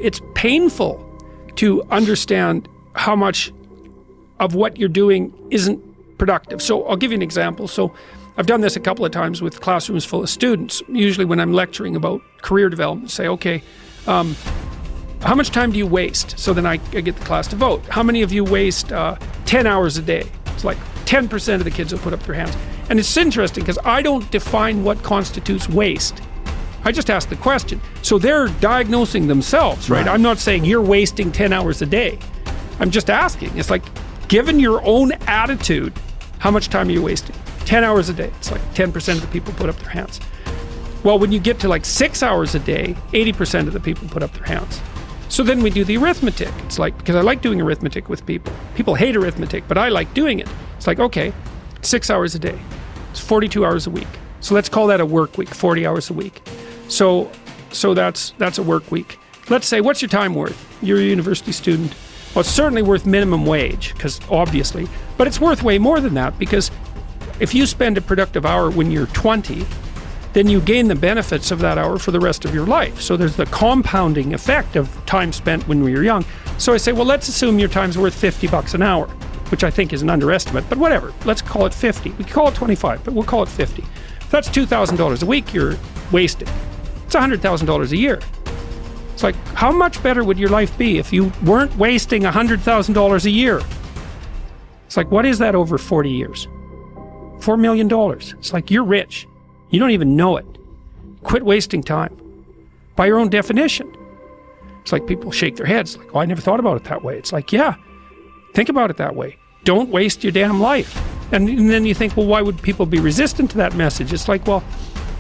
it's painful to understand how much of what you're doing isn't productive. So I'll give you an example. So I've done this a couple of times with classrooms full of students. Usually when I'm lecturing about career development, say, okay, how much time do you waste? So then I get the class to vote. How many of you waste 10 hours a day? It's like 10% of the kids will put up their hands. And it's interesting because I don't define what constitutes waste. I just ask the question. So they're diagnosing themselves, right? I'm not saying you're wasting 10 hours a day. I'm just asking. It's like, given your own attitude, how much time are you wasting? 10 hours a day. It's like 10% of the people put up their hands. Well, when you get to like 6 hours a day, 80% of the people put up their hands. So then we do the arithmetic. It's like, because I like doing arithmetic with people. People hate arithmetic, but I like doing it. It's like, okay, 6 hours a day. It's 42 hours a week. So let's call that a work week, 40 hours a week. So that's a work week. Let's say, what's your time worth? You're a university student. Well, it's certainly worth minimum wage, because obviously, but it's worth way more than that, because if you spend a productive hour when you're 20, then you gain the benefits of that hour for the rest of your life. So there's the compounding effect of time spent when we were young. So I say, well, let's assume your time's worth $50 an hour, which I think is an underestimate, but whatever. Let's call it 50. We can call it 25, but we'll call it 50. If that's $2,000 a week you're wasting. It's $100,000 a year. It's like, how much better would your life be if you weren't wasting $100,000 a year? It's like, what is that over 40 years? $4 million. It's like, you're rich. You don't even know it. Quit wasting time. By your own definition. It's like people shake their heads, like, oh, I never thought about it that way. It's like, yeah, think about it that way. Don't waste your damn life. And then you think, well, why would people be resistant to that message? It's like, well,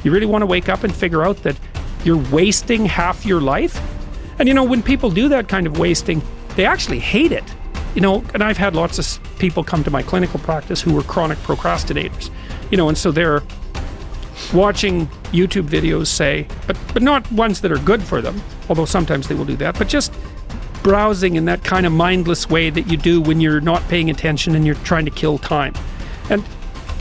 you really want to wake up and figure out that you're wasting half your life? And you know, when people do that kind of wasting, they actually hate it. You know, and I've had lots of people come to my clinical practice who were chronic procrastinators. You know, and so they're watching YouTube videos, say, but not ones that are good for them, although sometimes they will do that, but just browsing in that kind of mindless way that you do when you're not paying attention and you're trying to kill time. And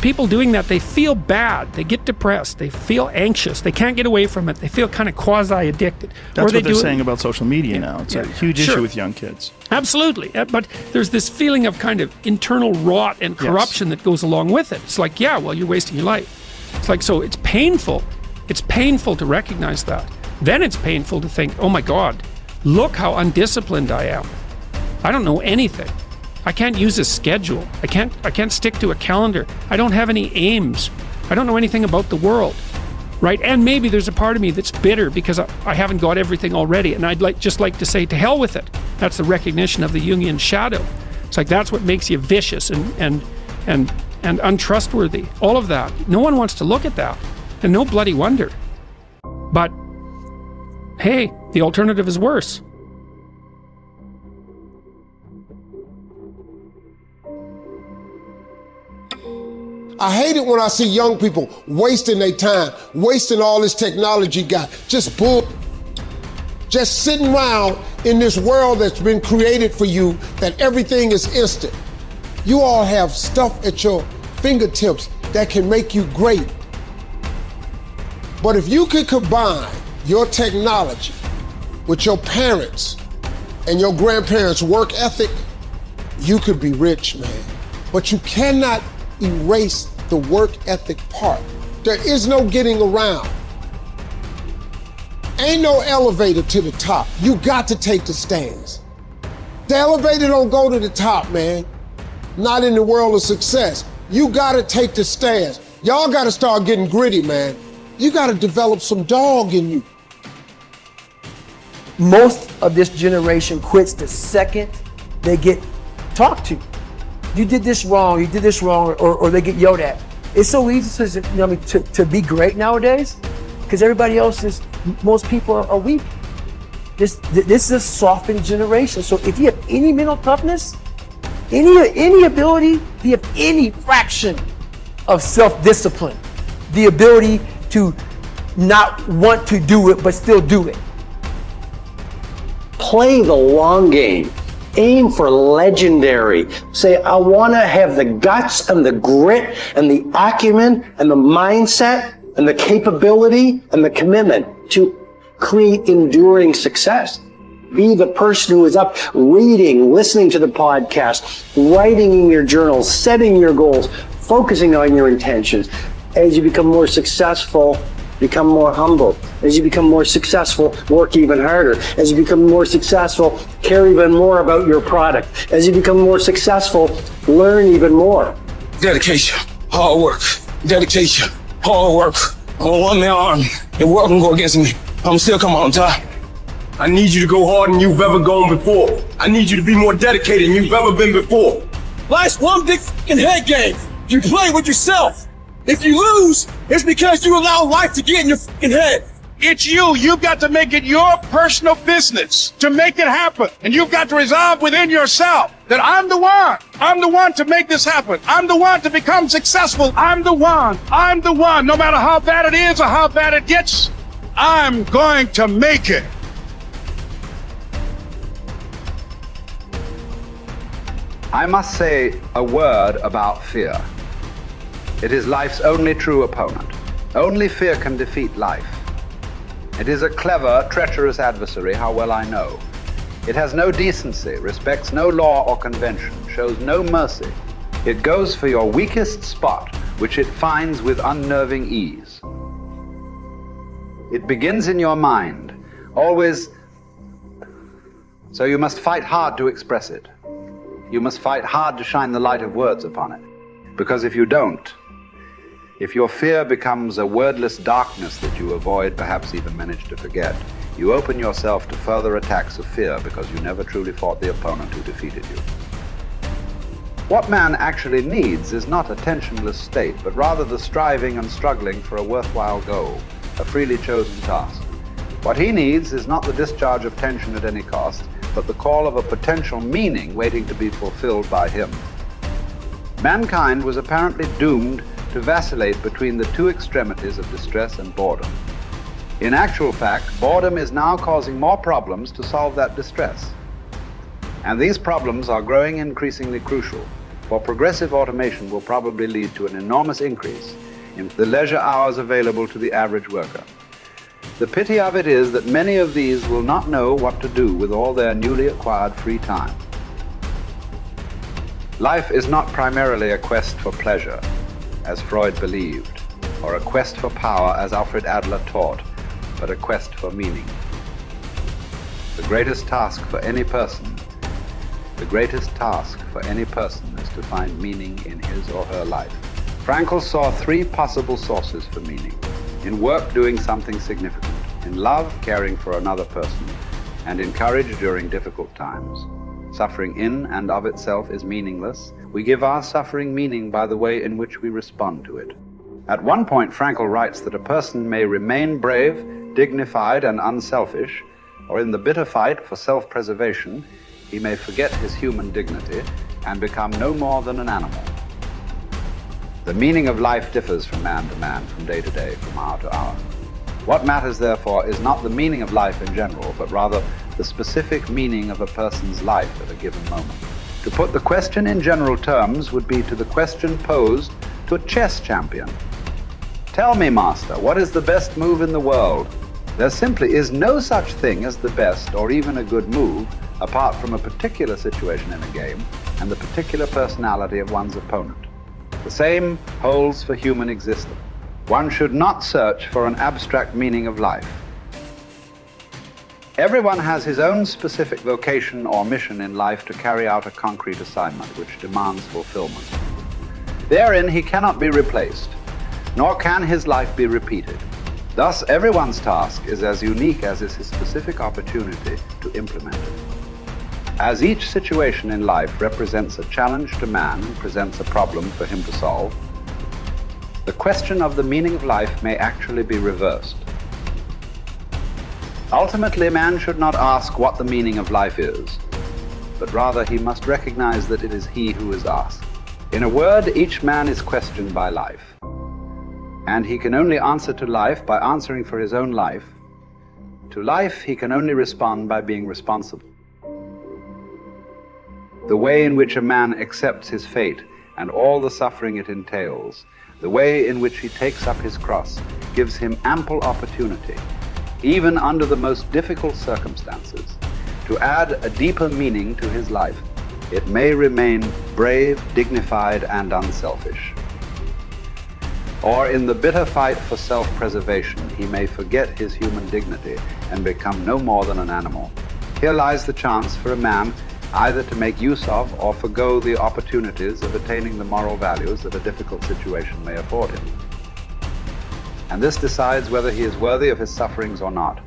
people doing that, they feel bad, they get depressed, they feel anxious, they can't get away from it, they feel kind of quasi-addicted. That's what they're saying about social media now. It's a huge issue with young kids. Absolutely, but there's this feeling of kind of internal rot and corruption that goes along with it. It's like, yeah, well, you're wasting your life. It's like, so it's painful. It's painful to recognize that. Then it's painful to think, oh my God, look how undisciplined I am. I don't know anything. I can't use a schedule. I can't stick to a calendar. I don't have any aims. I don't know anything about the world, right? And maybe there's a part of me that's bitter because I haven't got everything already, and I'd just like to say, to hell with it. That's the recognition of the Jungian shadow. It's like, that's what makes you vicious and untrustworthy. All of that. No one wants to look at that, and no bloody wonder. But hey, the alternative is worse. I hate it when I see young people wasting their time, wasting all this technology got, just sitting around in this world that's been created for you, that everything is instant. You all have stuff at your fingertips that can make you great. But if you could combine your technology with your parents and your grandparents' work ethic, you could be rich, man. But you cannot erase the work ethic part. There is no getting around. Ain't no elevator to the top. You got to take the stairs. The elevator don't go to the top, man. Not in the world of success. You gotta take the stairs. Y'all gotta start getting gritty, man. You gotta develop some dog in you. Most of this generation quits the second they get talked to. You did this wrong, or they get yelled at. It's so easy to be great nowadays because everybody else is, most people are weak. This is a softened generation. So if you have any mental toughness, any ability, if you have any fraction of self-discipline, the ability to not want to do it but still do it. Play the long game. Aim for legendary. Say, I want to have the guts and the grit and the acumen and the mindset and the capability and the commitment to create enduring success. Be the person who is up reading, listening to the podcast, writing in your journal, setting your goals, focusing on your intentions. As you become more successful, become more humble. As you become more successful, work even harder. As you become more successful, care even more about your product. As you become more successful, learn even more. Dedication, hard work. Dedication, hard work. I'm a one-man army. The world can go against me. I'm still come out on top. I need you to go harder than you've ever gone before. I need you to be more dedicated than you've ever been before. Life's one big fucking head game. You play with yourself. If you lose, it's because you allow life to get in your fucking head. It's you. You've got to make it your personal business to make it happen. And you've got to resolve within yourself that I'm the one. I'm the one to make this happen. I'm the one to become successful. I'm the one. I'm the one. No matter how bad it is or how bad it gets, I'm going to make it. I must say a word about fear. It is life's only true opponent. Only fear can defeat life. It is a clever, treacherous adversary, how well I know. It has no decency, respects no law or convention, shows no mercy. It goes for your weakest spot, which it finds with unnerving ease. It begins in your mind, always, so you must fight hard to express it. You must fight hard to shine the light of words upon it. Because if you don't, if your fear becomes a wordless darkness that you avoid, perhaps even manage to forget, you open yourself to further attacks of fear because you never truly fought the opponent who defeated you. What man actually needs is not a tensionless state, but rather the striving and struggling for a worthwhile goal, a freely chosen task. What he needs is not the discharge of tension at any cost, but the call of a potential meaning waiting to be fulfilled by him. Mankind was apparently doomed to vacillate between the two extremities of distress and boredom. In actual fact, boredom is now causing more problems to solve that distress. And these problems are growing increasingly crucial, for progressive automation will probably lead to an enormous increase in the leisure hours available to the average worker. The pity of it is that many of these will not know what to do with all their newly acquired free time. Life is not primarily a quest for pleasure, as Freud believed, or a quest for power, as Alfred Adler taught, but a quest for meaning. The greatest task for any person is to find meaning in his or her life. Frankl saw three possible sources for meaning: in work, doing something significant; in love, caring for another person; and in courage during difficult times. Suffering in and of itself is meaningless. We give our suffering meaning by the way in which we respond to it. At one point, Frankl writes that a person may remain brave, dignified, and unselfish, or in the bitter fight for self-preservation, he may forget his human dignity and become no more than an animal. The meaning of life differs from man to man, from day to day, from hour to hour. What matters, therefore, is not the meaning of life in general, but rather the specific meaning of a person's life at a given moment. To put the question in general terms would be to the question posed to a chess champion. Tell me, master, what is the best move in the world? There simply is no such thing as the best or even a good move apart from a particular situation in a game and the particular personality of one's opponent. The same holds for human existence. One should not search for an abstract meaning of life. Everyone has his own specific vocation or mission in life to carry out a concrete assignment which demands fulfillment. Therein he cannot be replaced, nor can his life be repeated. Thus, everyone's task is as unique as is his specific opportunity to implement it. As each situation in life represents a challenge to man and presents a problem for him to solve, the question of the meaning of life may actually be reversed. Ultimately, man should not ask what the meaning of life is, but rather he must recognize that it is he who is asked. In a word, each man is questioned by life, and he can only answer to life by answering for his own life. To life, he can only respond by being responsible. The way in which a man accepts his fate and all the suffering it entails, the way in which he takes up his cross, gives him ample opportunity, even under the most difficult circumstances, to add a deeper meaning to his life, it may remain brave, dignified, and unselfish. Or in the bitter fight for self-preservation, he may forget his human dignity and become no more than an animal. Here lies the chance for a man either to make use of or forgo the opportunities of attaining the moral values that a difficult situation may afford him. And this decides whether he is worthy of his sufferings or not.